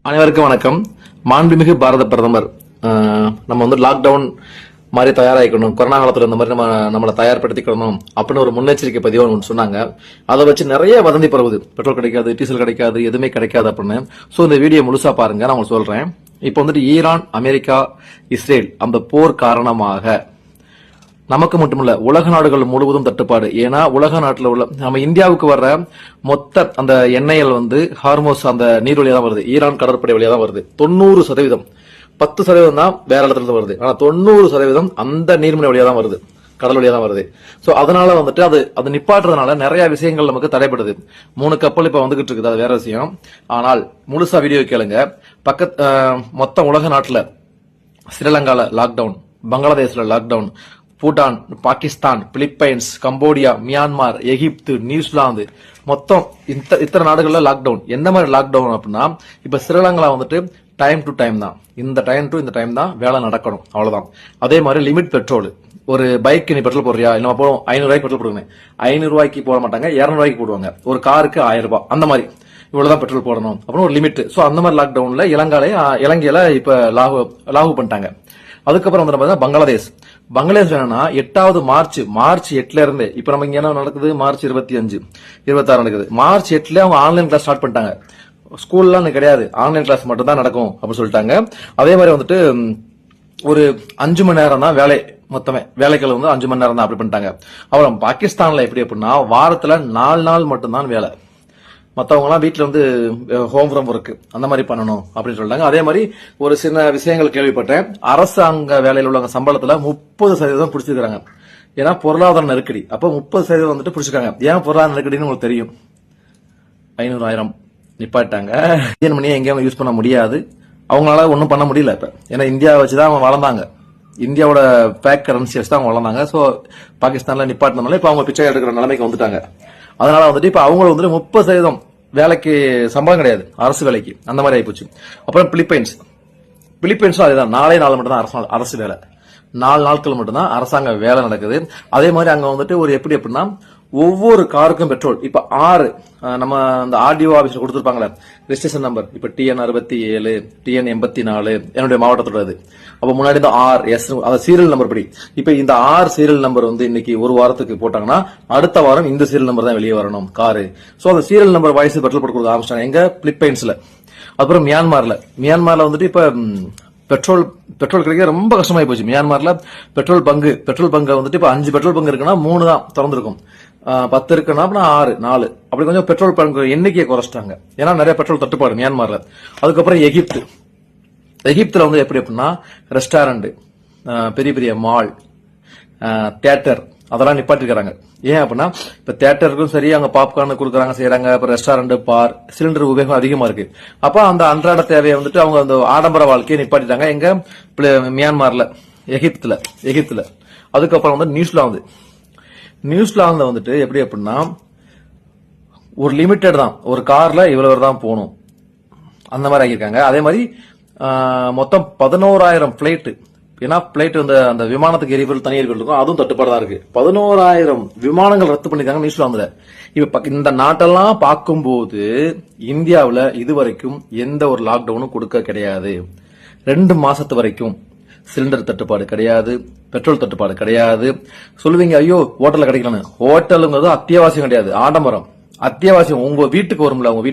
அனைவருக்கும் வணக்கம். மாண்புமிகு பாரத பிரதமர் நம்ம வந்து லாக்டவுன் மாதிரி தயாராகிக்கணும், கொரோனா காலத்துல இந்த மாதிரி நம்மளை தயார்படுத்திக்கணும் அப்படின்னு ஒரு முன்னெச்சரிக்கை பதிவு ஒன்று சொன்னாங்க. அதை வச்சு நிறைய வதந்தி பரவுது. பெட்ரோல் கிடைக்காது, டீசல் கிடைக்காது, எதுவுமே கிடைக்காது அப்படின்னு. ஸோ இந்த வீடியோ முழுசா பாருங்க, நான் உங்களுக்கு சொல்றேன். இப்போ வந்துட்டு ஈரான், அமெரிக்கா, இஸ்ரேல் அந்த போர் காரணமாக நமக்கு மட்டுமல்ல உலக நாடுகள் முழுவதும் தட்டுப்பாடு. ஏன்னா உலக நாட்டில் உள்ள நம்ம இந்தியாவுக்கு வர்ற மொத்த அந்த எண்ணெய்கள் வந்து ஹார்மோஸ் அந்த நீர் வழியா தான் வருது, ஈரான் கடற்படை வழியா தான் வருது. 90%, 10% தான் வேற இடத்துல இருந்து வருது. ஆனா 90% அந்த நீர்மலை வழியா தான் வருது, கடல் வழியா தான் வருது. சோ அதனால வந்துட்டு அது நிப்பாட்டுறதுனால நிறைய விஷயங்கள் நமக்கு தடைப்படுது. 3 கப்பல் இப்ப வந்துகிட்டு இருக்குது, அது வேற விஷயம். ஆனால் முழுசா வீடியோ கேளுங்க. மொத்த உலக நாட்டுல ஸ்ரீலங்கால லாக்டவுன், பங்களாதேஷ்ல lockdown, Bhutan, Pakistan, Philippines, Cambodia, Myanmar, Egypt, New Zealand, மொத்தம் இத்தனை நாடுகள்ல லாக்டவுன். எந்த மாதிரி லாக்டவுன் அப்படின்னா, இப்ப ஸ்ரீலங்கா வந்துட்டு டைம் டு டைம் தான், இந்த டைம் டு இந்த டைம் தான் வேலை நடக்கணும், அவ்வளவுதான். அதே மாதிரி லிமிட் பெட்ரோல். ஒரு பைக் நீ பெட்ரோல் போடுறியா, இல்ல போடும் 500 ரூபாய்க்கு பெட்ரோல் போடுங்க, 500 ரூபாய்க்கு போட மாட்டாங்க, 200 ரூபாய்க்கு போடுவாங்க. ஒரு காருக்கு 1000 ரூபாய், அந்த மாதிரி இவ்வளவுதான் பெட்ரோல் போடணும் அப்படின்னு ஒரு லிமிட். சோ அந்த மாதிரி லாக்டவுன்ல இலங்கையில இப்ப லாகு பண்ணிட்டாங்க. அதுக்கப்புறம் வந்து பங்களாதேஷ் என்னன்னா 8வது மார்ச் 8ல இருந்து இப்ப நம்ம இங்க என்ன நடக்குது, மார்ச் 25, 26 நடக்குது. மார்ச் 8ல அவங்க ஆன்லைன் கிளாஸ் ஸ்டார்ட் பண்ணிட்டாங்க. ஸ்கூல்லாம் கிடையாது, ஆன்லைன் கிளாஸ் மட்டும் தான் நடக்கும் அப்படின்னு சொல்லிட்டாங்க. அதே மாதிரி வந்துட்டு ஒரு 5 மணி நேரம் தான் வேலை, மொத்தமே வேலைகள் வந்து 5 மணி நேரம் தான் அப்படி பண்ணிட்டாங்க. அப்புறம் பாகிஸ்தான்ல எப்படி அப்படின்னா வாரத்துல 4 நாள் மட்டும்தான் வேலை, மற்றவங்க எல்லாம் வீட்டுல வந்து ஹோம் ஃப்ரம் ஒர்க் அந்த மாதிரி பண்ணணும் அப்படின்னு சொல்றாங்க. அதே மாதிரி ஒரு சின்ன விஷயங்கள் கேள்விப்பட்டேன். அரசாங்க வேலையில் உள்ளவங்க சம்பளத்துல 30% பிடிச்சிருக்காங்க. ஏன்னா பொருளாதார நெருக்கடி. அப்ப 30% வந்துட்டு பிடிச்சிருக்காங்க. ஏன் பொருளாதார நெருக்கடின்னு உங்களுக்கு தெரியும். 500, 1000 நிப்பாட்டாங்க. இந்தியன் மணியை எங்கேயும் யூஸ் பண்ண முடியாது, அவங்களால ஒன்றும் பண்ண முடியல இப்ப. ஏன்னா இந்தியா வச்சுதான் அவங்க வளர்ந்தாங்க, இந்தியாவோட பேக் கரன்சி வச்சு தான் அவங்க வளர்ந்தாங்க. சோ பாகிஸ்தான்ல நிப்பாட்டினால இப்ப அவங்க பிச்சை எடுக்கிற நிலைமைக்கு வந்துட்டாங்க. அதனால வந்துட்டு இப்ப அவங்க வந்துட்டு 30% வேலைக்கு சம்பளம் கிடையாது, அரசு வேலைக்கு, அந்த மாதிரி ஆயிப்போச்சு. அப்புறம் பிலிப்பைன்ஸும் அதேதான், 4 நாள் மட்டும் தான் அரசு வேலை, 4 நாட்கள் மட்டும்தான் அரசாங்க வேலை நடக்குது. அதே மாதிரி அங்க வந்துட்டு ஒரு எப்படி அப்படின்னா ஒவ்வொரு காருக்கும் பெட்ரோல். இப்ப 6 நம்ம அந்த ஆர்டிஓ ஆபீஸ்ல கொடுத்துருப்பாங்களே ரெஜிஸ்ட்ரேஷன் நம்பர், இப்ப TN67, TN84 என்னுடைய மாவட்டத்தோட இது. அப்ப முன்னாடி இந்த RS சீரியல் நம்பர் படி இப்ப இந்த 6 சீரியல் நம்பர் வந்து இன்னைக்கு ஒரு வாரத்துக்கு போட்டாங்கன்னா அடுத்த வாரம் இந்த சீரியல் நம்பர் தான் வெளியே வரணும் காரு. சோ அந்த சீரியல் நம்பர் வாய்ஸ் பெட்ரோல் போட்டு கொடுக்க ஆரம்பிச்சாங்க எங்க பிலிப்பைன்ஸ்ல. அப்புறம் மியான்மர்ல வந்துட்டு இப்ப பெட்ரோல் கிடைக்க ரொம்ப கஷ்டமாயி போச்சு. மியான்மர்ல பெட்ரோல் பங்கு வந்துட்டு இப்ப 5 பெட்ரோல் பங்கு இருக்குன்னா 3 தான் திறந்திருக்கும், 10 இருக்குன்னா 6, 4 அப்படி கொஞ்சம் பெட்ரோல் பங்கு எண்ணிக்கையை குறைச்சிட்டாங்க. ஏன்னா நிறைய பெட்ரோல் தட்டுப்பாடு மியான்மர்ல. அதுக்கப்புறம் எகிப்துல வந்து எப்படி அப்படின்னா ரெஸ்டாரண்ட், பெரிய பெரிய மால், தியேட்டர் அதெல்லாம் நிப்பாட்டிருக்காங்க. ஏன் அப்படின்னா இப்ப தியேட்டருக்கும் சரி அங்க பாப்கார்ன் கொடுக்குறாங்க, செய்யறாங்க. அப்புறம் ரெஸ்டாரண்ட், பார், சிலிண்டர் உபயோகம் அதிகமா இருக்கு. அப்ப அந்த அன்றாட தேவையை வந்துட்டு அவங்க அந்த ஆடம்பர வாழ்க்கையை நிப்பாட்டிட்டாங்க எங்க மியான்மர்ல, எகிப்துல. அதுக்கப்புறம் வந்து நியூசிலாந்துல வந்துட்டு எப்படி அப்படின்னா ஒரு லிமிட்டட் தான், ஒரு கார்ல இவ்வளவு தான் போகணும், அந்த மாதிரி ஆகியிருக்காங்க. அதே மாதிரி மொத்தம் 11,000 பிளைட். ஏன்னா பிளைட் வந்து அந்த விமானத்துக்கு எரிபொருள் தனி எரிபொருள் இருக்கும், அதுவும் தட்டுப்பாடு தான் இருக்கு. 11,000 விமானங்கள் ரத்து பண்ணிருக்காங்க நியூசிலாந்துல. இப்ப இந்த நாட்டெல்லாம் பார்க்கும்போது இந்தியாவுல இதுவரைக்கும் எந்த ஒரு லாக்டவுனும் கொடுக்க கிடையாது. 2 மாசத்து வரைக்கும் சிலிண்டர் தட்டுப்பாடு கிடையாது, பெட்ரோல் தட்டுப்பாடு கிடையாது. சொல்லுவீங்க ஐயோ ஹோட்டல்ல கிடைக்கலன்னு, ஹோட்டலுங்கிறது அத்தியாவசியம் கிடையாது, ஆடம்பரம் அத்தியாவசியம். உங்க வீட்டுக்கு வரும்ல, உங்க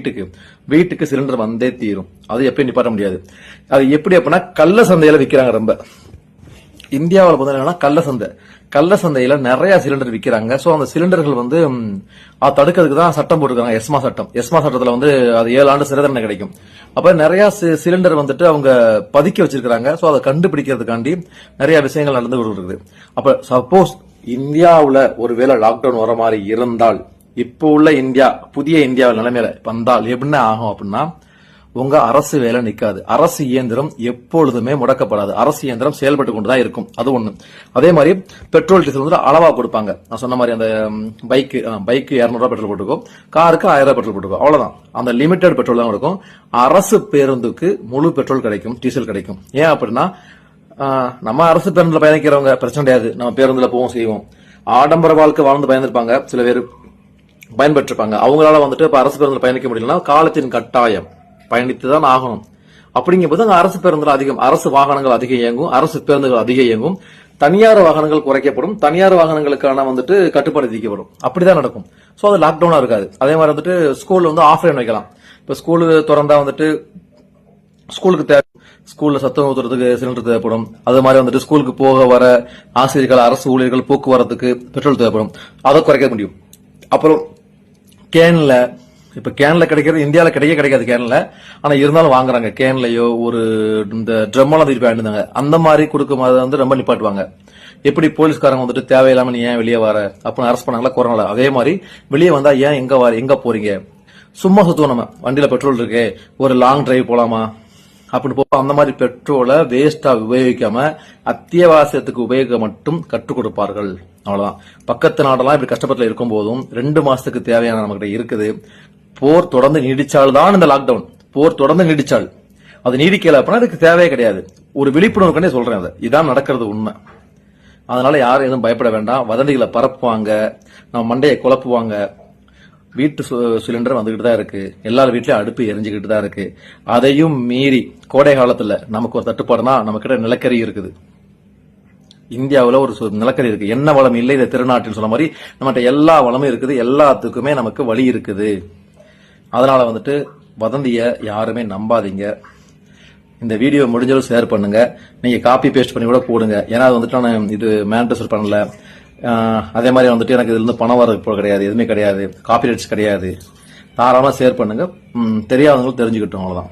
வீட்டுக்கு சிலிண்டர் வந்தே தீரும், அது எப்பயும் நிப்பாட்ட முடியாது. அது எப்படி அப்படின்னா கள்ள சந்தையில விக்கிறாங்க. ரொம்ப இந்தியாவில் பார்த்தீங்கன்னா கள்ள சந்தையில நிறைய சிலிண்டர் விக்கிறாங்க. சோ அந்த சிலிண்டர்கள் வந்து தடுக்கிறதுக்கு தான் சட்டம் போட்டுருக்காங்க, எஸ்மா சட்டத்துல வந்து அது 7 ஆண்டு சிறை தண்டனை கிடைக்கும். அப்ப நிறைய சிலிண்டர் வந்துட்டு அவங்க பதுக்கி வச்சிருக்காங்க. சோ அதை கண்டுபிடிக்கிறதுக்காண்டி நிறைய விஷயங்கள் நடந்து இருக்குது. அப்ப சப்போஸ் இந்தியாவுல ஒருவேளை லாக்டவுன் வர மாதிரி இருந்தால், இப்போ உள்ள புதிய இந்தியா நிலைமையில வந்தால் எப்படின்னா ஆகும் அப்படின்னா உங்க அரசு வேலை நிக்காது, அரசு இயந்திரம் எப்பொழுதுமே முடக்கப்படாது, அரசு இயந்திரம் செயல்பட்டு கொண்டுதான் இருக்கும். அது ஒண்ணு. அதே மாதிரி பெட்ரோல் டீசல் வந்து அளவா கொடுப்பாங்க. நான் சொன்ன மாதிரி அந்த பைக்கு 200 ரூபாய் பெட்ரோல் போட்டுக்கும், காருக்கு 1000 ரூபாய் பெட்ரோல் போட்டுக்கும், அவ்வளவுதான். அந்த லிமிடெட் பெட்ரோல் தான் கொடுக்கும். அரசு பேருந்துக்கு முழு பெட்ரோல் கிடைக்கும், டீசல் கிடைக்கும். ஏன் அப்படின்னா நம்ம அரசு பேருந்துல பயணிக்கிறவங்க பிரச்சனை கிடையாது, நம்ம பேருந்துல போவோம் செய்வோம். ஆடம்பர வாழ்க்கை வாழ்ந்து பயந்துருப்பாங்க, சில பேர் பயன்பெற்றிருப்பாங்க. அவங்களால வந்துட்டு இப்ப அரசு பேருந்துல பயணிக்க முடியலன்னா காலத்தின் கட்டாயம் பயணித்துதான் ஆகணும். அப்படிங்கும்போது அங்க அரசு பேருந்துகள் அதிகம், அரசு வாகனங்கள் அதிகம் இயங்கும், அரசு பேருந்துகள் அதிகம் இயங்கும், தனியார் வாகனங்கள் குறைக்கப்படும், தனியார் வாகனங்களுக்கான வந்துட்டு கட்டுப்பாடு விதிக்கப்படும். அப்படிதான் நடக்கும். சோ அது லாக்டவுனா இருக்காது. அதே மாதிரி வந்துட்டு ஸ்கூல்ல வந்து ஆஃப்லைன் வைக்கலாம். இப்ப ஸ்கூல் திறந்தா வந்துட்டு ஸ்கூலுக்கு தேவை, ஸ்கூல்ல சத்தம் ஊத்துறதுக்கு சிலிண்டர் தேவைப்படும். அது மாதிரி வந்துட்டு ஸ்கூலுக்கு போக வர ஆசிரியர்கள், அரசு ஊழியர்கள், போக்குவரத்துக்கு பெட்ரோல் தேவைப்படும். அதை குறைக்க முடியும். அப்புறம் கேன்ல, இப்ப கேன்ல கிடைக்கிறது இந்தியாவில கிடைக்காது கேன்ல. ஆனா இருந்தாலும் வாங்குறாங்க. கேன்லயோ ஒரு இந்த ட்ரம்மெல்லாம் திருப்பி ஆயிடுந்தாங்க. அந்த மாதிரி கொடுக்கும் அதை வந்து ரொம்ப நிப்பாட்டுவாங்க. எப்படி போலீஸ்காரங்க வந்துட்டு தேவையில்லாம நீ ஏன் வெளியே வர அப்படின்னு அரெஸ்ட் பண்ணாங்களா கொரோனால, அதே மாதிரி வெளியே வந்தா ஏன் எங்க போறீங்க, சும்மா சுத்துவோம் நம்ம, வண்டியில பெட்ரோல் இருக்கு, ஒரு லாங் டிரைவ் போலாமா அப்படின்னு போ. அந்த மாதிரி பெட்ரோலை வேஸ்டா உபயோகிக்காம அத்தியாவசியத்துக்கு உபயோகிக்க மட்டும் கற்றுக் கொடுப்பார்கள். அவ்வளவுதான். பக்கத்து நாடெல்லாம் இப்படி கஷ்டப்பட்டு இருக்கும் போதும் 2 மாசத்துக்கு தேவையான நம்மகிட்ட இருக்குது. போர் தொடர்ந்து நீடிச்சால்தான் இந்த லாக்டவுன். போர் தொடர்ந்து நீடிச்சால், அது நீடிக்கல அப்படின்னா அதுக்கு தேவையே கிடையாது. ஒரு விழிப்புணர்வுக்கே சொல்றேன், அது இதான் நடக்கிறது உண்மை. அதனால யாரும் எதுவும் பயப்பட வேண்டாம். வதந்திகளை பரப்புவாங்க, நம்ம மண்டையை குழப்புவாங்க. வீட்டு சிலிண்டர் வந்துகிட்டு தான் இருக்கு, எல்லார் வீட்லயும் அடுப்பு எரிஞ்சுக்கிட்டு தான் இருக்கு. அதையும் மீறி கோடை காலத்துல நமக்கு ஒரு தட்டுப்பாடுனா நம்ம கிட்ட நிலக்கரி இருக்குது. இந்தியாவில் ஒரு நிலக்கரி இருக்கு. என்ன வளம் இல்லை இந்த திருநாட்டின்னு சொன்ன மாதிரி நம்மகிட்ட எல்லா வளமும் இருக்குது, எல்லாத்துக்குமே நமக்கு வழி இருக்குது. அதனால வந்துட்டு வதந்திய யாருமே நம்பாதீங்க. இந்த வீடியோ முடிஞ்சளவு ஷேர் பண்ணுங்க. நீங்க காப்பி பேஸ்ட் பண்ணி கூட போடுங்க. ஏன்னா அது வந்துட்டு நான் இது மேனிஃபெஸ்டோ பண்ணல. அதே மாதிரி வந்துட்டு எனக்கு இதுல இருந்து பணம் வர கிடையாது, எதுவுமே கிடையாது, காப்பிரைட்ஸ் கிடையாது. தாராளமா ஷேர் பண்ணுங்க. தெரியாதவங்களும் தெரிஞ்சுக்கிட்டோம். அவ்வளவுதான்.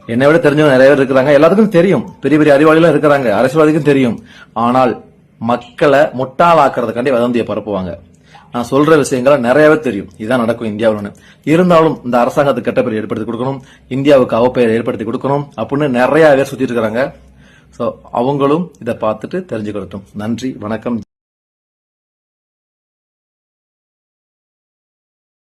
என்னை விட தெரிஞ்சவங்க நிறைய பேர் இருக்கிறாங்க. எல்லாத்துக்கும் தெரியும், பெரிய பெரிய அறிவாளிகளும் இருக்கிறாங்க, அரசியல்வாதிக்கும் தெரியும். ஆனால் மக்களை முட்டாளாக்குறதுக்காண்டி வதந்தியை பரப்புவாங்க. நான் சொல்ற விஷயங்களை நிறையவே தெரியும், இதான் நடக்கும் இந்தியாவில். இருந்தாலும் இந்த அரசாங்கத்துக்கு கெட்ட பெயர் ஏற்படுத்தி கொடுக்கணும், இந்தியாவுக்கு அவப்பெயர் ஏற்படுத்தி கொடுக்கணும் அப்படின்னு நிறைய பேர் சுத்திட்டு இருக்கிறாங்க. சோ அவங்களும் இதை பார்த்துட்டு தெரிஞ்சுக்கிட்டோம். நன்றி, வணக்கம்.